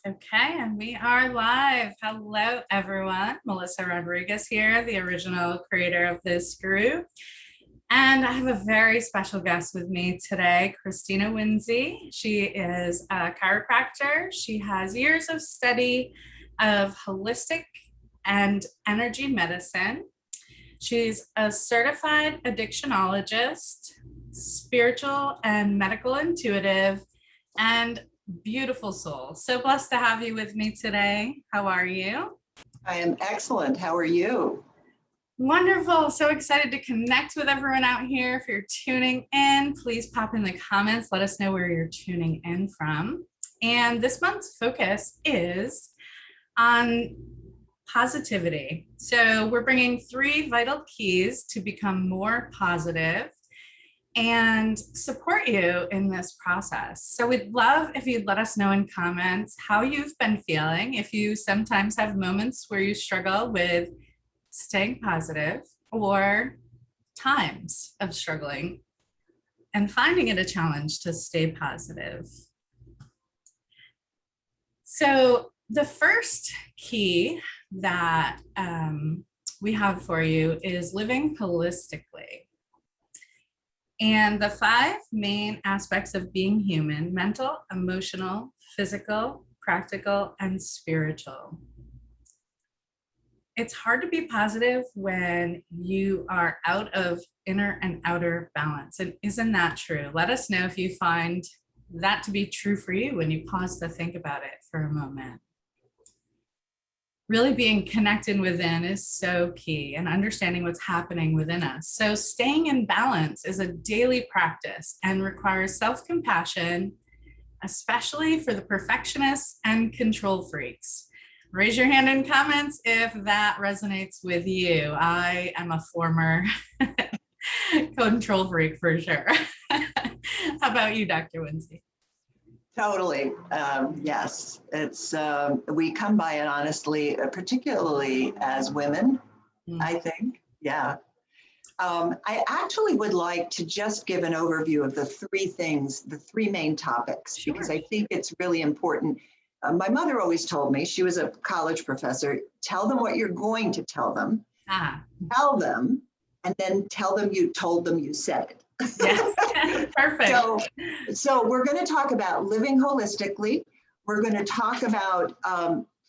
Okay, and we are live. Hello, everyone. Melissa Rodriguez here, the original creator of this group. And I have a very special guest with me today, Christina Winsey. She is a chiropractor. She has years of study of holistic and energy medicine. She's a certified addictionologist, spiritual and medical intuitive, and beautiful soul. So blessed to have you with me today. How are you? I am excellent. How are you? Wonderful. So excited to connect with everyone out here. If you're tuning in, please pop in the comments. Let us know where you're tuning in from. And this month's focus is on positivity. So we're bringing 3 vital keys to become more positive and support you in this process. So we'd love if you'd let us know in comments how you've been feeling, if you sometimes have moments where you struggle with staying positive or times of struggling and finding it a challenge to stay positive. So the first key that we have for you is living holistically. And the 5 main aspects of being human: mental, emotional, physical, practical, and spiritual. It's hard to be positive when you are out of inner and outer balance. And isn't that true? Let us know if you find that to be true for you when you pause to think about it for a moment. Really being connected within is so key, and understanding what's happening within us. So staying in balance is a daily practice and requires self-compassion, especially for the perfectionists and control freaks. Raise your hand in comments if that resonates with you. I am a former control freak for sure. How about you, Dr. Winsey? Totally. Yes, it's we come by it honestly, particularly as women, I think. Yeah. I actually would like to just give an overview of the 3 things, the 3 main topics, Sure. Because I think it's really important. My mother always told me, she was a college professor, tell them what you're going to tell them, tell them, and then tell them you told them you said it. Yes. Perfect. So we're going to talk about living holistically. We're going to talk about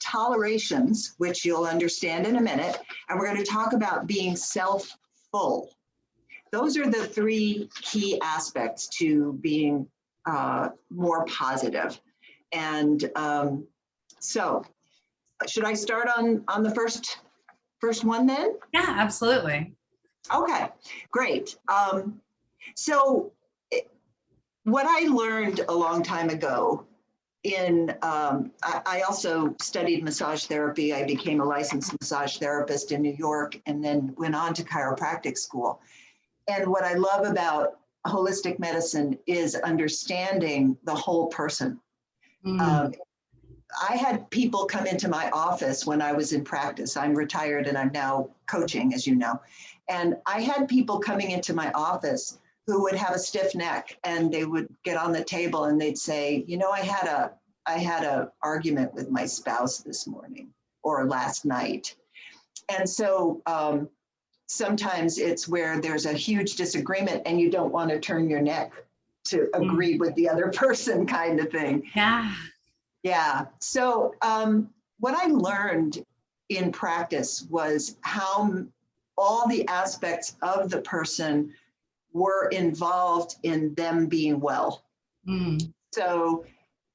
tolerations, which you'll understand in a minute. And we're going to talk about being self-full. Those are the 3 key aspects to being more positive. And so should I start on the first one then? Yeah, absolutely. Okay, great. So what I learned a long time ago I also studied massage therapy. I became a licensed massage therapist in New York and then went on to chiropractic school. And what I love about holistic medicine is understanding the whole person. I had people come into my office when I was in practice. I'm retired and I'm now coaching, as you know. And I had people coming into my office who would have a stiff neck, and they would get on the table and they'd say, you know, I had a argument with my spouse this morning or last night. And so sometimes it's where there's a huge disagreement and you don't want to turn your neck to agree with the other person, kind of thing. Yeah. Yeah. So what I learned in practice was how all the aspects of the person were involved in them being well. So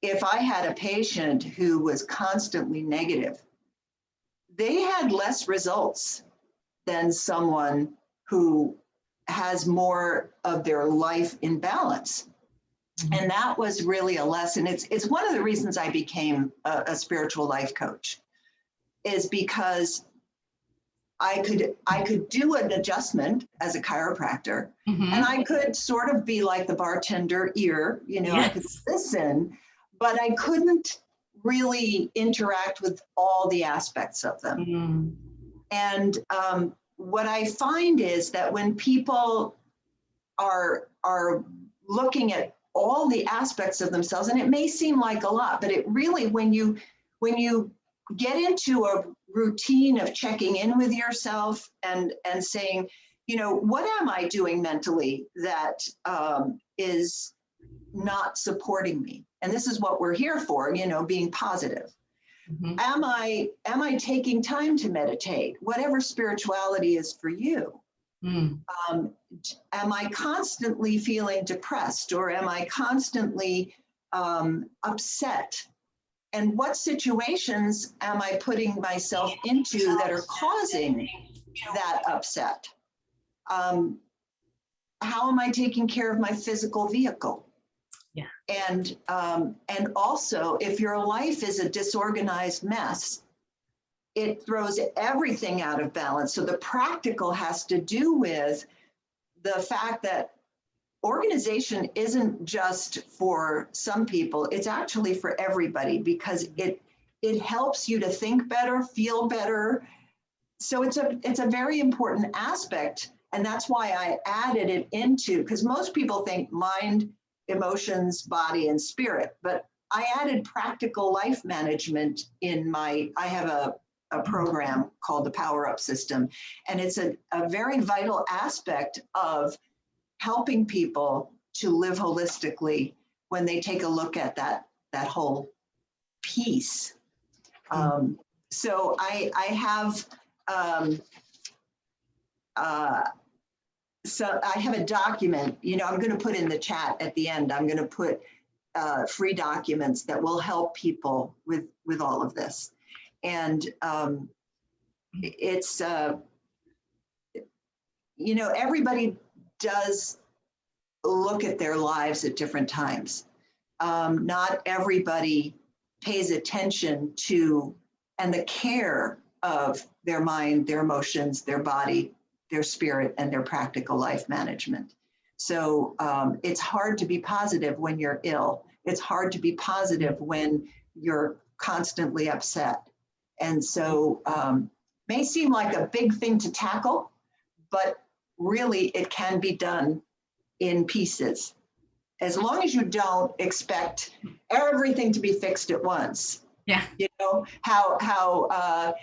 if I had a patient who was constantly negative, they had less results than someone who has more of their life in balance. And that was really a lesson. It's one of the reasons I became a spiritual life coach, is because I could do an adjustment as a chiropractor, Mhm. and I could sort of be like the bartender ear, I could Yes. listen, but I couldn't really interact with all the aspects of them. Mm. And what I find is that when people are looking at all the aspects of themselves, and it may seem like a lot, but it really, when you get into a routine of checking in with yourself and saying, what am I doing mentally that is not supporting me? And this is what we're here for, being positive. Mhm. Am I taking time to meditate? Whatever spirituality is for you. Mm. Am I constantly feeling depressed, or am I constantly upset? And what situations am I putting myself into that are causing that upset? How am I taking care of my physical vehicle? Yeah. And also, if your life is a disorganized mess, it throws everything out of balance. So the practical has to do with the fact that organization isn't just for some people, it's actually for everybody, because it helps you to think better, feel better. So it's a very important aspect. And that's why I added it into, because most people think mind, emotions, body, and spirit, but I added practical life management I have a program called the Power Up System. And it's a very vital aspect of helping people to live holistically when they take a look at that whole piece. So I have so I have a document. I'm going to put in the chat at the end. I'm going to put free documents that will help people with all of this, and it's everybody does look at their lives at different times. Not everybody pays attention to and the care of their mind, their emotions, their body, their spirit, and their practical life management. So it's hard to be positive when you're ill. It's hard to be positive when you're constantly upset. And so may seem like a big thing to tackle, but really it can be done in pieces, as long as you don't expect everything to be fixed at once. Yeah. How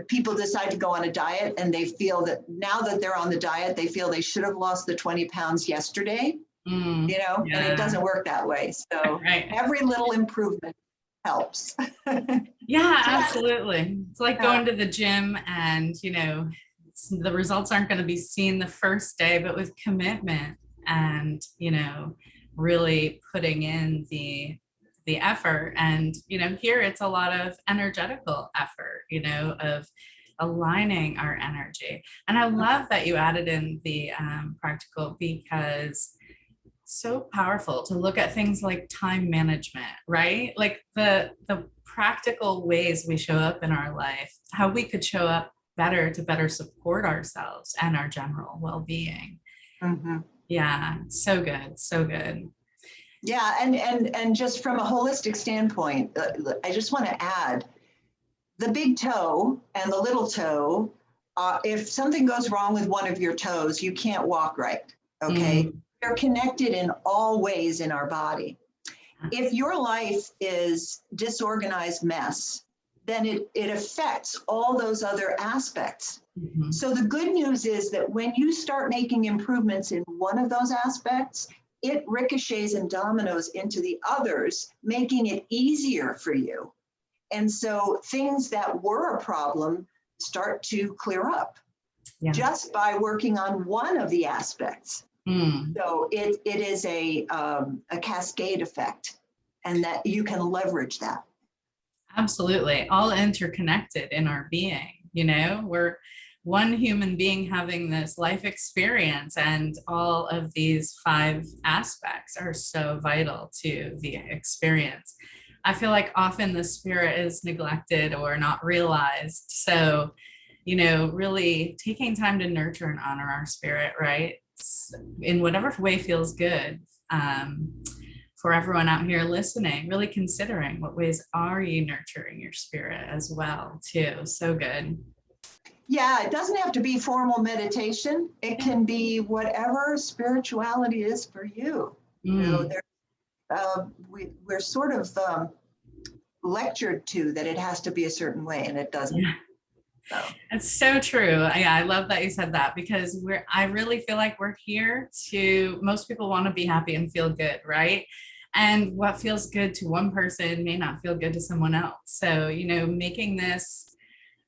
people decide to go on a diet, and they feel that now that they're on the diet, they feel they should have lost the 20 pounds yesterday, Yeah. and it doesn't work that way. So Right. every little improvement helps. Yeah, absolutely. It's like going to the gym, and the results aren't going to be seen the first day, but with commitment and really putting in the effort. And here it's a lot of energetical effort, of aligning our energy. And I love that you added in the practical, because so powerful to look at things like time management, right? Like the practical ways we show up in our life, how we could show up better to better support ourselves and our general well-being. Mm-hmm. Yeah, so good, so good. Yeah, and just from a holistic standpoint, I just want to add the big toe and the little toe. If something goes wrong with one of your toes, you can't walk right. Okay, they're connected in all ways in our body. If your life is disorganized mess, then it affects all those other aspects. Mm-hmm. So the good news is that when you start making improvements in one of those aspects, it ricochets and dominoes into the others, making it easier for you. And so things that were a problem start to clear up just by working on one of the aspects. So it is a cascade effect, and that you can leverage that. Absolutely. All interconnected in our being. You know, we're one human being having this life experience, and all of these 5 aspects are so vital to the experience. I feel like often the spirit is neglected or not realized. So, you know, really taking time to nurture and honor our spirit, right? In whatever way feels good. For everyone out here listening, really considering what ways are you nurturing your spirit as well, too. So good. Yeah, it doesn't have to be formal meditation. It can be whatever spirituality is for you. You know, Mm. we're sort of lectured to that it has to be a certain way, and it doesn't. Yeah, So, it's so true. Yeah, I love that you said that, because I really feel like we're here to, most people want to be happy and feel good, right? And what feels good to one person may not feel good to someone else. So, you know, making this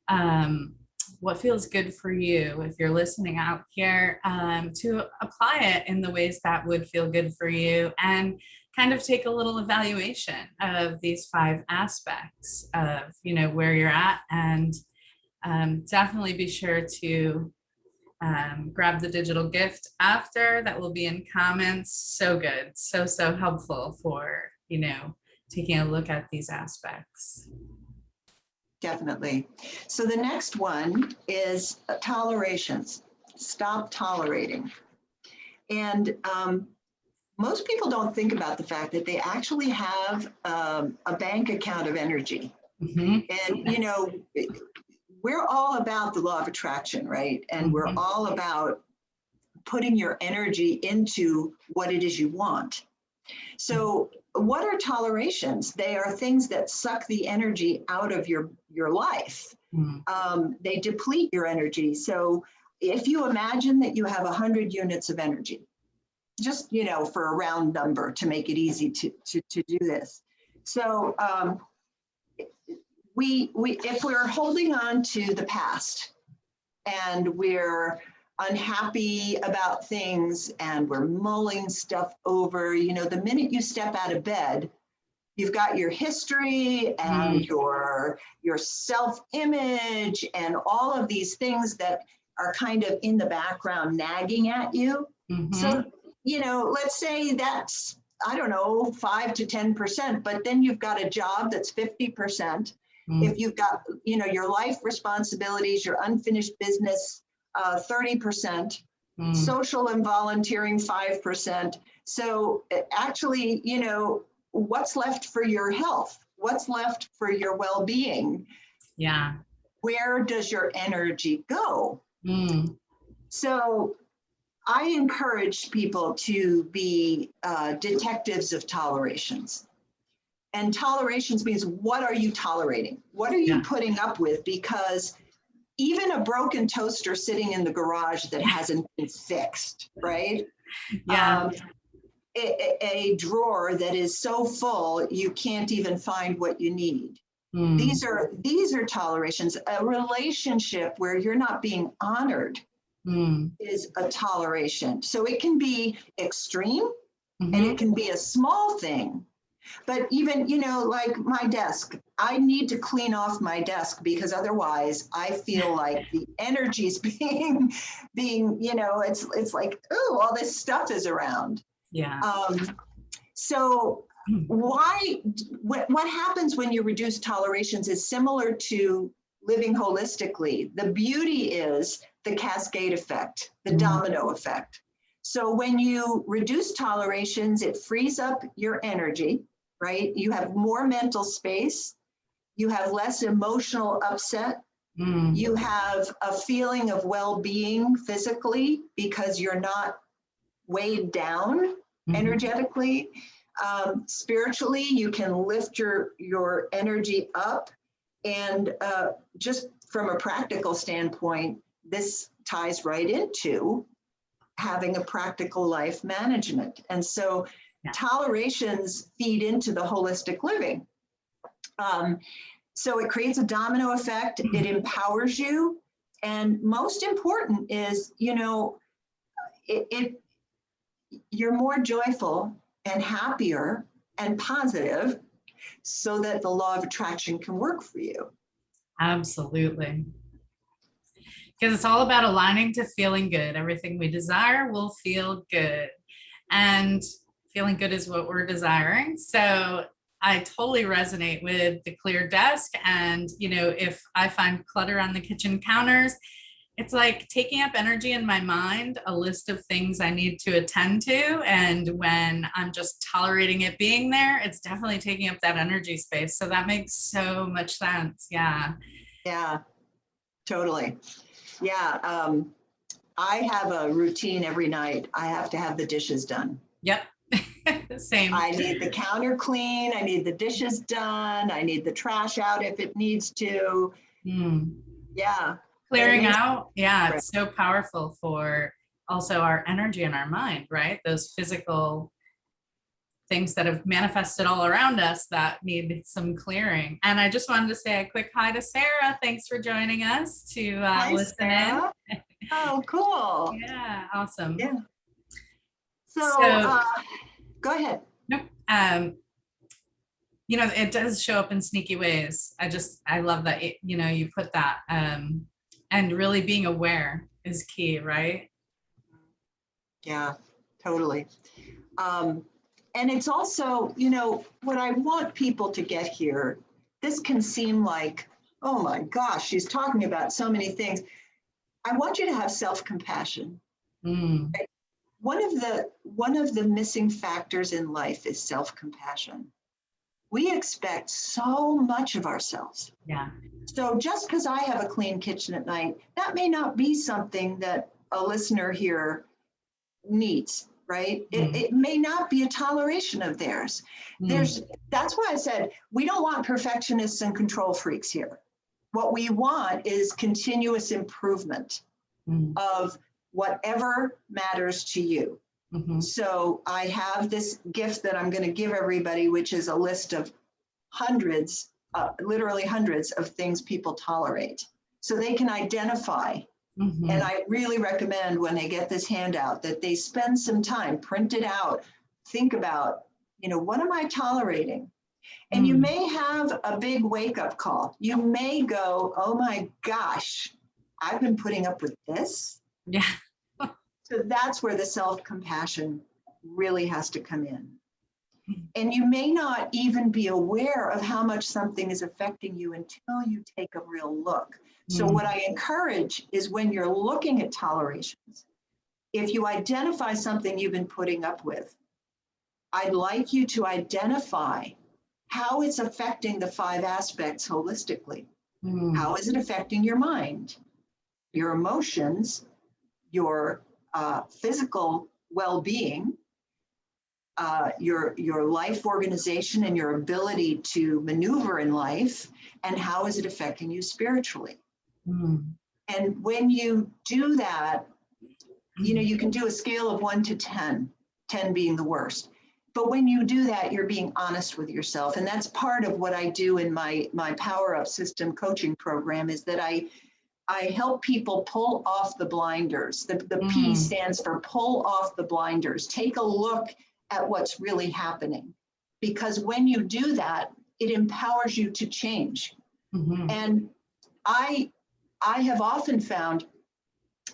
um, what feels good for you, if you're listening out here, to apply it in the ways that would feel good for you, and kind of take a little evaluation of these 5 aspects of, you know, where you're at. And definitely be sure to grab the digital gift after, that will be in comments. So good, so helpful for, you know, taking a look at these aspects. definitely. So the next one is tolerations. Stop tolerating. And most people don't think about the fact that they actually have a bank account of energy. Mhm. And, you know, we're all about the law of attraction, right? And we're Mhm. all about putting your energy into what it is you want. So, what are tolerations? They are things that suck the energy out of your life. Mhm. They deplete your energy. So, if you imagine that you have 100 units of energy, just, you know, for a round number to make it easy to do this. So, we if we're holding on to the past and we're unhappy about things and we're mulling stuff over, you know, the minute you step out of bed, you've got your history and your self-image and all of these things that are kind of in the background nagging at you. So, Mhm. you know, let's say that's, I don't know, 5 to 10%, but then you've got a job that's 50%. If Mhm. you've got, you know, your life responsibilities, your unfinished business, 30%, Mhm. social and volunteering, 5%. So actually, you know, what's left for your health? What's left for your well-being? Yeah. Where does your energy go? Mm. So I encourage people to be detectives of tolerations. And tolerations means, what are you tolerating? What are you Yeah. putting up with? Because even a broken toaster sitting in the garage that hasn't been fixed, right? Yeah. Um, a drawer that is so full you can't even find what you need. Mm. These are tolerations. A relationship where you're not being honored Mm. is a toleration. So it can be extreme and it Mhm. can be a small thing. But even, you know, like my desk, I need to clean off my desk because otherwise I feel like the energy's being, you know, it's like, oh, all this stuff is around. Yeah. So what happens when you reduce tolerations is similar to living holistically. The beauty is the cascade effect, the Mm. domino effect. So when you reduce tolerations, it frees up your energy, right? You have more mental space, you have less emotional upset, Mm. you have a feeling of well-being physically because you're not weighed down Mhm. energetically. Spiritually, you can lift your energy up. And just from a practical standpoint, this ties right into having a practical life management. And so Yeah. tolerations feed into the holistic living. Um, so it creates a domino effect, it empowers you. And most important is, you know, it you're more joyful and happier and positive so that the law of attraction can work for you. Absolutely. because it's all about aligning to feeling good. Everything we desire will feel good. And feeling good is what we're desiring. So I totally resonate with the clear desk. And, if I find clutter on the kitchen counters, it's like taking up energy in my mind, a list of things I need to attend to. And when I'm just tolerating it being there, it's definitely taking up that energy space. So that makes so much sense. Yeah. Yeah, totally. Yeah. I have a routine every night. I have to have the dishes done. Yep. Same. I need the counter clean. I need the dishes done. I need the trash out if it needs to. Yeah. Clearing out. Yeah. It's so powerful for also our energy and our mind, right? Those physical things that have manifested all around us that need some clearing. And I just wanted to say a quick hi to Sarah. Thanks for joining us to Hi, listen Sarah. in. Oh, cool. Yeah, awesome. Yeah. So go ahead. Nope. It does show up in sneaky ways. I love that, you put that, and really being aware is key, right? Yeah, totally. And it's also, what I want people to get here, this can seem like, oh my gosh, she's talking about so many things. I want you to have self-compassion. Right? One of the missing factors in life is self-compassion. We expect so much of ourselves. Yeah. So just because I have a clean kitchen at night, that may not be something that a listener here needs, right? It may not be a toleration of theirs. That's why I said we don't want perfectionists and control freaks here. What we want is continuous improvement of whatever matters to you. So I have this gift that I'm going to give everybody, which is a list of hundreds, literally hundreds of things people tolerate. So they can identify. And I really recommend when they get this handout that they spend some time, print it out, think about, what am I tolerating? And you may have a big wake-up call. You may go, oh my gosh, I've been putting up with this. Yeah. So that's where the self-compassion really has to come in. And you may not even be aware of how much something is affecting you until you take a real look. So what I encourage is when you're looking at tolerations, if you identify something you've been putting up with, I'd like you to identify how it's affecting the 5 aspects holistically. How is it affecting your mind, your emotions, your physical well-being, your life organization and your ability to maneuver in life, and how is it affecting you spiritually? And when you do that, you can do a scale of 1 to 10, 10 being the worst. But when you do that, you're being honest with yourself. And that's part of what I do in my Power Up System coaching program, is that I help people pull off the blinders. The P stands for pull off the blinders. Take a look at what's really happening. Because when you do that, it empowers you to change. And I have often found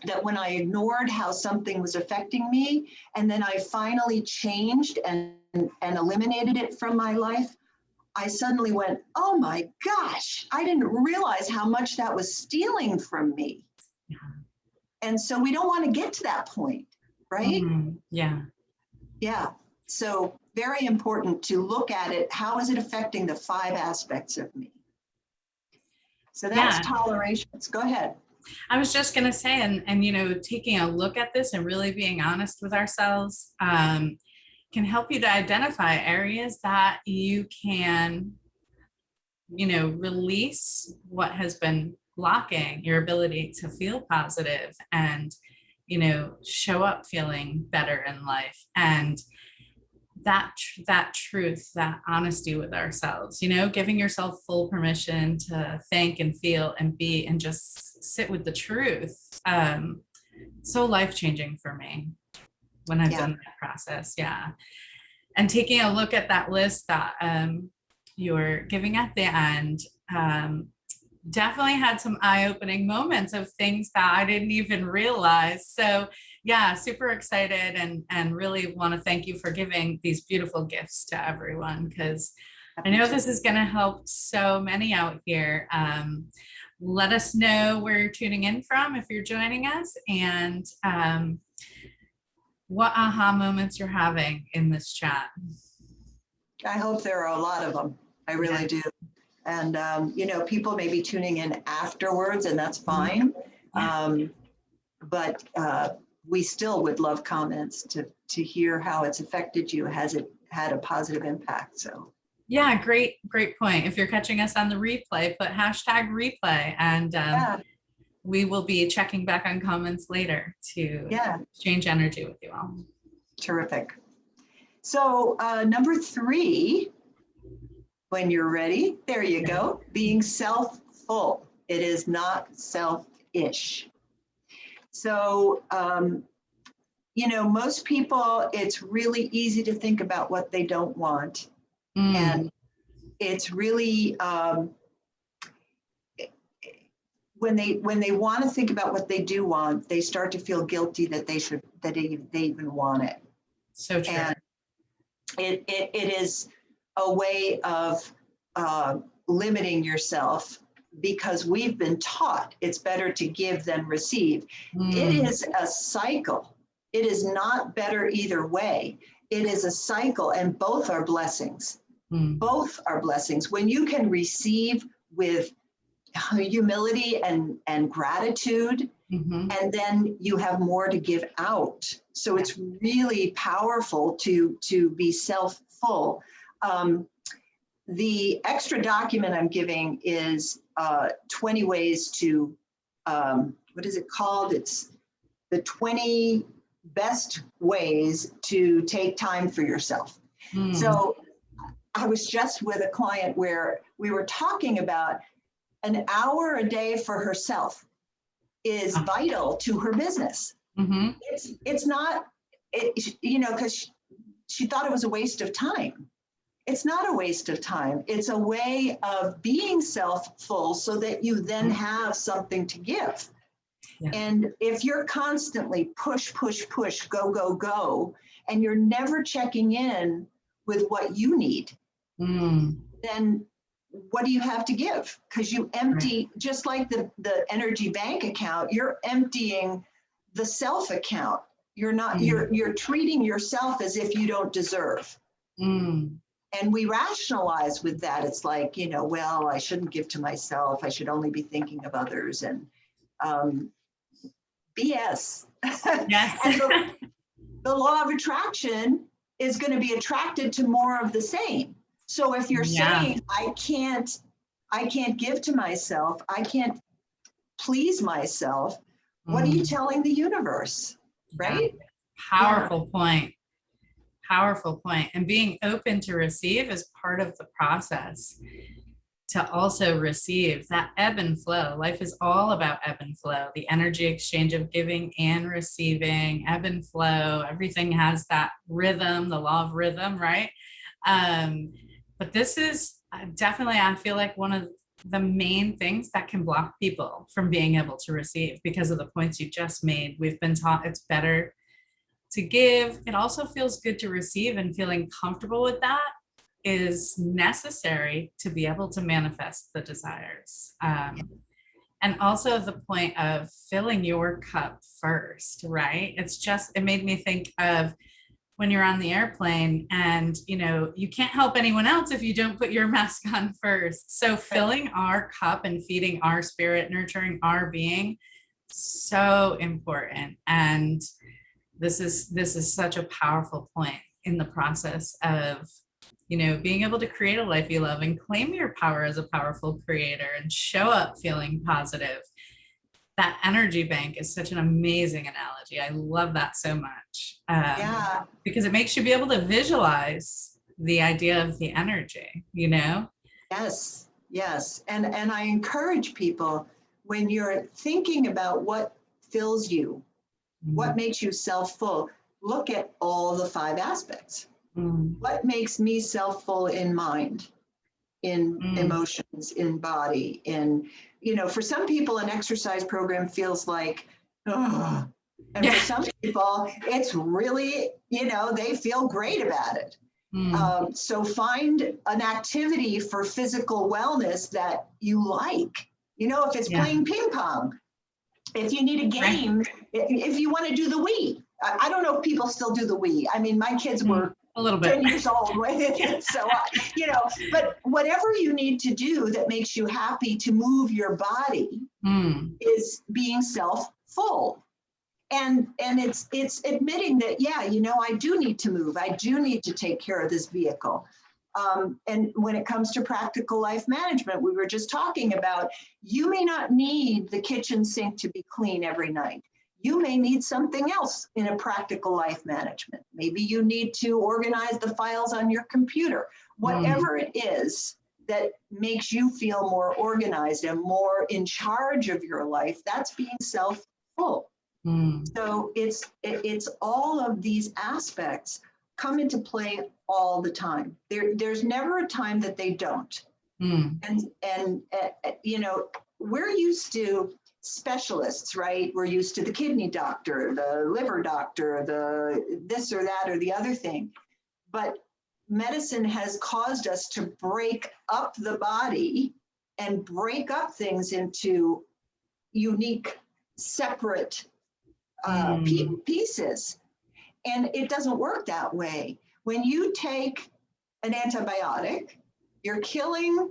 that when I ignored how something was affecting me, and then I finally changed and eliminated it from my life, I suddenly went, oh my gosh, I didn't realize how much that was stealing from me. And so we don't want to get to that point, right? Yeah. Yeah. So very important to look at it. How is it affecting the 5 aspects of me? So that's tolerations. Go ahead. I was just going to say, and taking a look at this and really being honest with ourselves can help you to identify areas that you can, release what has been blocking your ability to feel positive and, show up feeling better in life. And that truth, that honesty with ourselves, giving yourself full permission to think and feel and be and just sit with the truth. So life-changing for me when I've done that process. Yeah. And taking a look at that list that you're giving at the end, definitely had some eye-opening moments of things that I didn't even realize. So yeah, super excited and really want to thank you for giving these beautiful gifts to everyone, because I Happy know to. this is going to help so many out here. Let us know where you're tuning in from if you're joining us, and what aha moments you're having in this chat. I hope there are a lot of them. I Yeah. really do. And, people may be tuning in afterwards, and that's Mhm. fine. Yeah. But we still would love comments to hear how it's affected you. Has it had a positive impact? So Yeah, great point. If you're catching us on the replay, put hashtag replay, and yeah, we will be checking back on comments later to yeah, exchange energy with you all. terrific. So number 3, when you're ready, there you go. Being self-full. It is not selfish. So, most people, it's really easy to think about what they don't want. Mm, And it's really, when they want to think about what they do want, they start to feel guilty that they even want it. so true. And it is a way of limiting yourself, because we've been taught it's better to give than receive. It Mm, is a cycle. It is not better either way. It is a cycle, and both are blessings. mm, Both are blessings. When you can receive with humility and gratitude, mhm. and then you have more to give out. So Yeah. it's really powerful to be self-full. The extra document I'm giving is 20 ways to, what is it called? It's the 20 best ways to take time for yourself. Mm, So I was just with a client where we were talking about an hour a day for herself is vital to her business. mhm. It's not, because she thought it was a waste of time. It's not a waste of time. It's a way of being self-full so that you then have something to give. Yeah. And if you're constantly push, push, push, go, go, go, and you're never checking in with what you need, Mm, then what do you have to give? Because you right. empty, just like the energy bank account, you're emptying the self account. You're not, Mm, you're treating yourself as if you don't deserve. mm, And we rationalize with that. It's like, well, I shouldn't give to myself. I should only be thinking of others. And BS. yes. And the law of attraction is going to be attracted to more of the same. So if you're Yeah. saying, I can't give to myself, I can't please myself, what are you Mm, telling the universe? yeah. Right? Yeah. Powerful point. Powerful point. And being open to receive is part of the process to also receive that ebb and flow. Life is all about ebb and flow, the energy exchange of giving and receiving, ebb and flow. Everything has that rhythm, the law of rhythm, right? But this is definitely, I feel like, one of the main things that can block people from being able to receive, because of the points you just made. We've been taught it's better to give. It also feels good to receive, and feeling comfortable with that is necessary to be able to manifest the desires. And also the point of filling your cup first, right? It made me think of when you're on the airplane, and you can't help anyone else if you don't put your mask on first. So filling our cup and feeding our spirit, nurturing our being, so important. And this is such a powerful point in the process of being able to create a life you love and claim your power as a powerful creator and show up feeling positive. That energy bank is such an amazing analogy. I love that so much, Yeah. because it makes you be able to visualize the idea of the energy. Yes. Yes. And I encourage people, when you're thinking about what fills you, what Mm, makes you self-full, look at all the 5 aspects. mm, What makes me self-full in mind? in emotions, in body, in, for some people, an exercise program feels like, oh, and for some people, it's really, they feel great about it. So find an activity for physical wellness that you like. If it's playing ping pong, if you need a game, if you want to do the Wii. I don't know if people still do the Wii. I mean, my kids were a little bit 10 years old with it. So, but whatever you need to do that makes you happy to move your body is being self-full. And it's admitting that, I do need to move. I do need to take care of this vehicle. And when it comes to practical life management, we were just talking about, you may not need the kitchen sink to be clean every night. You may need something else in a practical life management. Maybe you need to organize the files on your computer. Whatever it is that makes you feel more organized and more in charge of your life, that's being self-full. So it's all of these aspects come into play all the time. There's never a time that they don't. And we're used to specialists, right? We're used to the kidney doctor, the liver doctor, the this or that or the other thing. But medicine has caused us to break up the body and break up things into unique, separate pieces. And it doesn't work that way. When you take an antibiotic, you're killing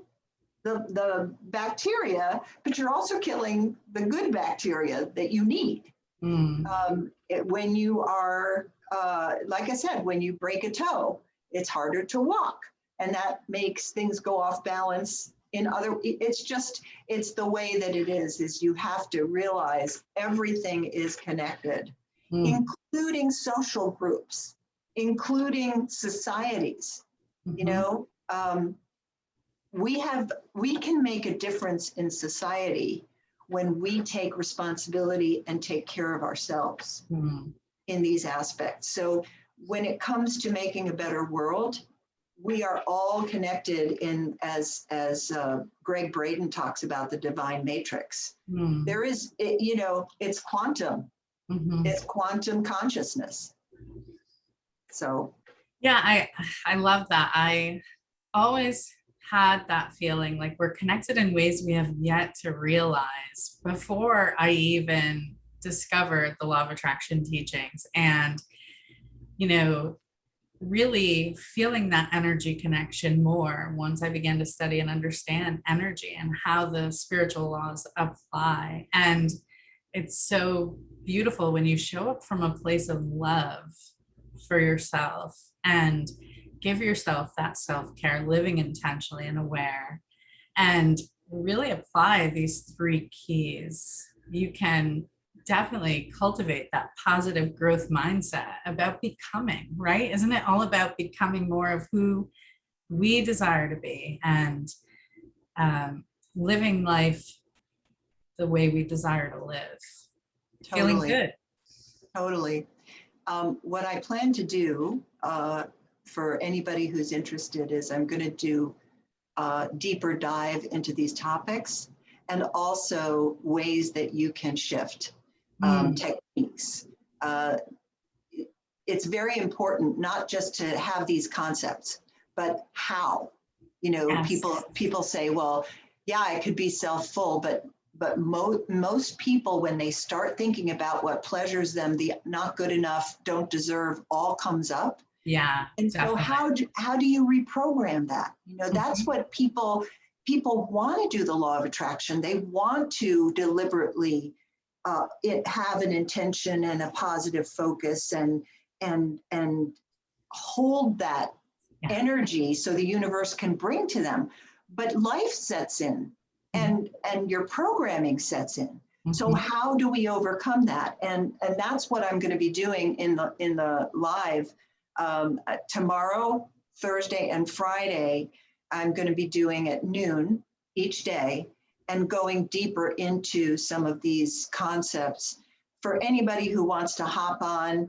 the bacteria, but you're also killing the good bacteria that you need. When you are, like I said, when you break a toe, it's harder to walk. And that makes things go off balance in other, it's the way that it is you have to realize everything is connected, including social groups, including societies. We can make a difference in society when we take responsibility and take care of ourselves in these aspects. So when it comes to making a better world, we are all connected in, as Greg Braden talks about, the divine matrix. There is, it's quantum. It's quantum consciousness. So. Yeah, I love that. I always had that feeling like we're connected in ways we have yet to realize before I even discovered the law of attraction teachings. And, really feeling that energy connection more once I began to study and understand energy and how the spiritual laws apply. And it's so beautiful when you show up from a place of love for yourself and give yourself that self-care, living intentionally and aware, and really apply these 3 keys. You can definitely cultivate that positive growth mindset about becoming, right? Isn't it all about becoming more of who we desire to be and living life the way we desire to live? Totally. Feeling good. Totally. What I plan to do for anybody who's interested is I'm going to do a deeper dive into these topics and also ways that you can shift techniques. It's very important not just to have these concepts, but how. Yes. People say, well, yeah, I could be self-full, but most people, when they start thinking about what pleasures them, the not good enough, don't deserve, all comes up. Yeah. And definitely. So how do you reprogram that? That's what people want to do, the law of attraction. They want to deliberately have an intention and a positive focus and hold that energy so the universe can bring to them. But life sets in and your programming sets in. So how do we overcome that? And that's what I'm going to be doing in the live tomorrow, Thursday, and Friday. I'm going to be doing at noon each day and going deeper into some of these concepts for anybody who wants to hop on.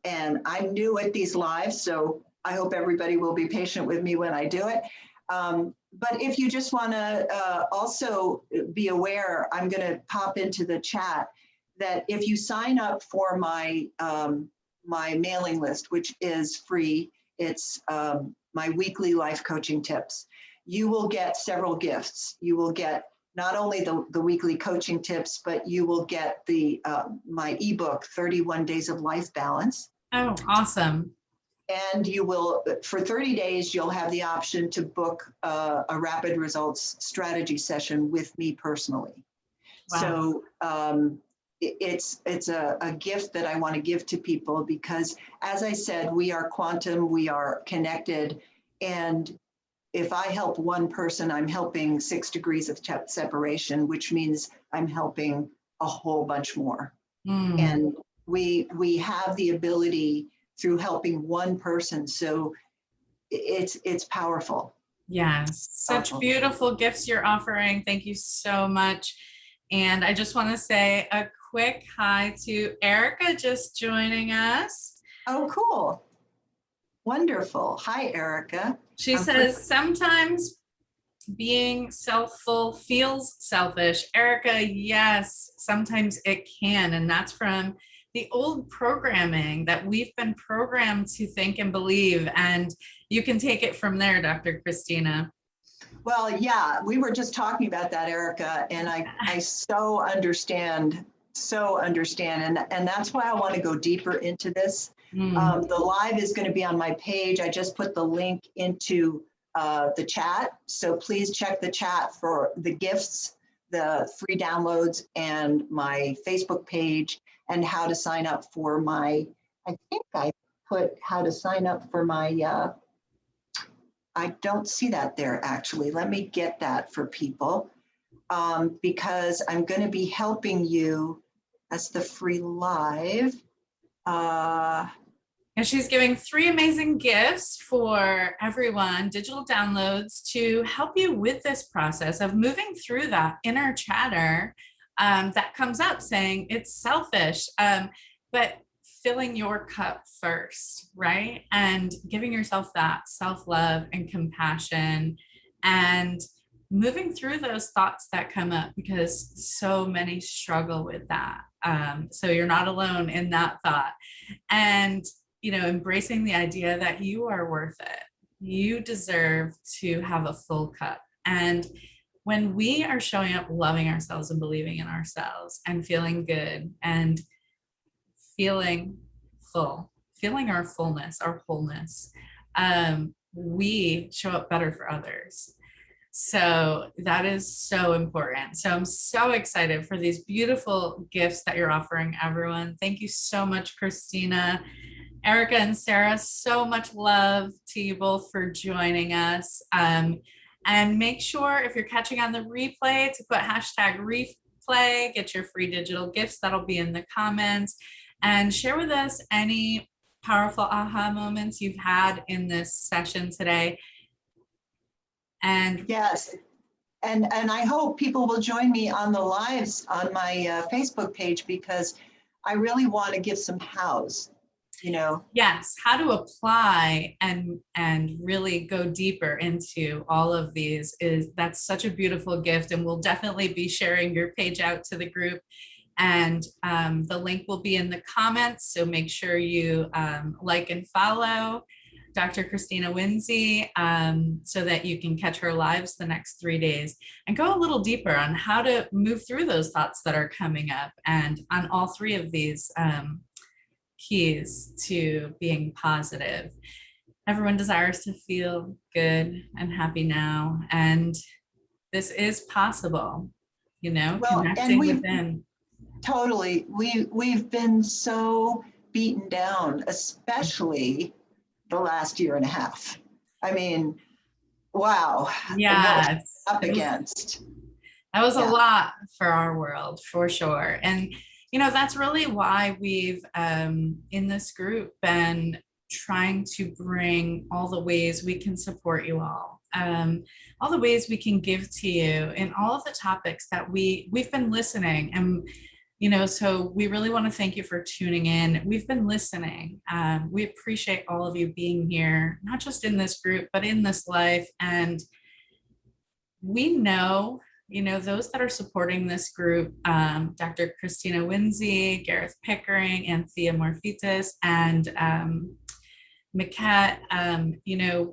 And I'm new at these lives, so I hope everybody will be patient with me when I do it. But if you just want to also be aware, I'm going to pop into the chat that if you sign up for my my mailing list, which is free, it's my weekly life coaching tips, you will get several gifts. You will get not only the weekly coaching tips, but you will get the my ebook, 31 Days of Life Balance. Oh, awesome. And you will, for 30 days, you'll have the option to book a rapid results strategy session with me personally. Wow. So it's a gift that I want to give to people because, as I said, we are quantum, we are connected. And if I help one person, I'm helping 6 degrees of separation, which means I'm helping a whole bunch more. And we have the ability through helping one person. So it's powerful. Yes, such beautiful gifts you're offering. Thank you so much. And I just want to say a quick hi to Erica just joining us. Oh, cool. Wonderful. Hi, Erica. She says sometimes being self-full feels selfish. Erica, yes, sometimes it can. And that's from the old programming that we've been programmed to think and believe. And you can take it from there, Dr. Christina. Well, yeah, we were just talking about that, Erica, and I so understand. And that's why I want to go deeper into this. The live is going to be on my page. I just put the link into the chat. So please check the chat for the gifts, the free downloads, and my Facebook page, and how to sign up for my, I think I put how to sign up for my, I don't see that there actually. Let me get that for people because I'm going to be helping you. That's the free live. And she's giving 3 amazing gifts for everyone, digital downloads to help you with this process of moving through that inner chatter that comes up saying it's selfish, but filling your cup first, right? And giving yourself that self-love and compassion and moving through those thoughts that come up because so many struggle with that. So you're not alone in that thought. And embracing the idea that you are worth it. You deserve to have a full cup. And when we are showing up, loving ourselves and believing in ourselves and feeling good and feeling full, feeling our fullness, our wholeness, we show up better for others. So that is so important. So I'm so excited for these beautiful gifts that you're offering everyone. Thank you so much, Christina. Erica and Sarah, so much love to you both for joining us. And make sure if you're catching on the replay to put hashtag replay, get your free digital gifts. That'll be in the comments. And share with us any powerful aha moments you've had in this session today. And yes, and I hope people will join me on the lives on my Facebook page because I really want to give some hows. Yes, how to apply and really go deeper into all of these that's such a beautiful gift, and we'll definitely be sharing your page out to the group, and the link will be in the comments, so make sure you like and follow Dr. Christina Winsey so that you can catch her lives the next 3 days and go a little deeper on how to move through those thoughts that are coming up, and on all 3 of these keys to being positive. Everyone desires to feel good and happy now, and this is possible, connecting within. Totally. We've been so beaten down, especially the last year and a half. I mean, wow. Yeah, up against. That was a lot for our world, for sure. And that's really why we've in this group been trying to bring all the ways we can support you all the ways we can give to you in all of the topics that we've been listening. And So we really want to thank you for tuning in. We've been listening. We appreciate all of you being here, not just in this group, but in this life. And we know, those that are supporting this group, Dr. Christina Winsey, Gareth Pickering, Anthea Morphitis, and Macat,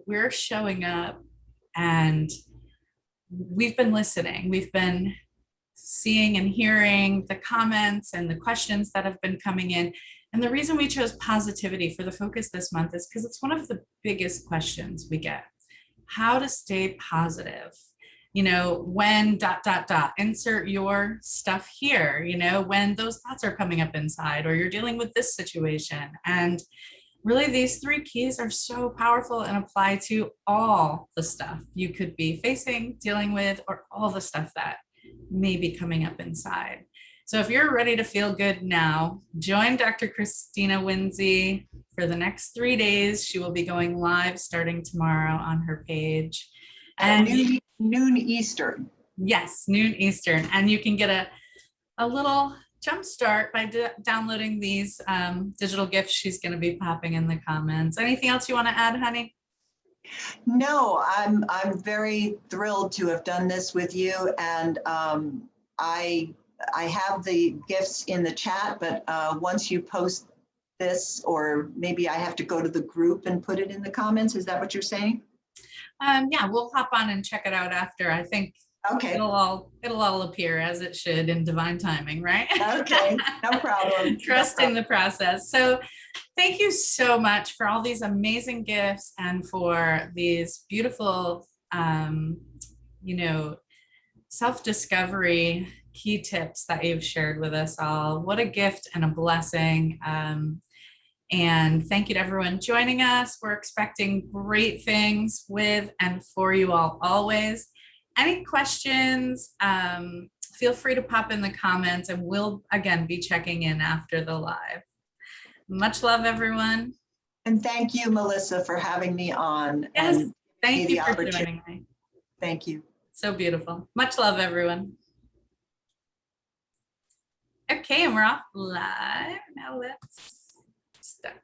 we're showing up and we've been listening. We've been seeing and hearing the comments and the questions that have been coming in. And the reason we chose positivity for the focus this month is because it's one of the biggest questions we get. How to stay positive. When ... insert your stuff here, when those thoughts are coming up inside, or you're dealing with this situation. And really, these 3 keys are so powerful and apply to all the stuff you could be facing, dealing with, or all the stuff that may be coming up inside. So if you're ready to feel good now, join Dr. Christina Winsey for the next 3 days. She will be going live starting tomorrow on her page. At noon Eastern. Yes, noon Eastern. And you can get a little jump start by downloading these digital gifts she's going to be popping in the comments. Anything else you want to add, honey? No, I'm very thrilled to have done this with you, and I have the gifts in the chat, but once you post this, or maybe I have to go to the group and put it in the comments. Is that what you're saying? Yeah, we'll hop on and check it out after. I think okay. It'll all appear as it should in divine timing, right? Okay, no problem. Trust in the process. So thank you so much for all these amazing gifts and for these beautiful, self-discovery key tips that you've shared with us all. What a gift and a blessing. And thank you to everyone joining us. We're expecting great things with and for you all always. Any questions, feel free to pop in the comments, and we'll again be checking in after the live. Much love, everyone. And thank you, Melissa, for having me on. Yes, and thank you for joining me. Thank you. So beautiful. Much love, everyone. Okay, and we're off live. Now let's start.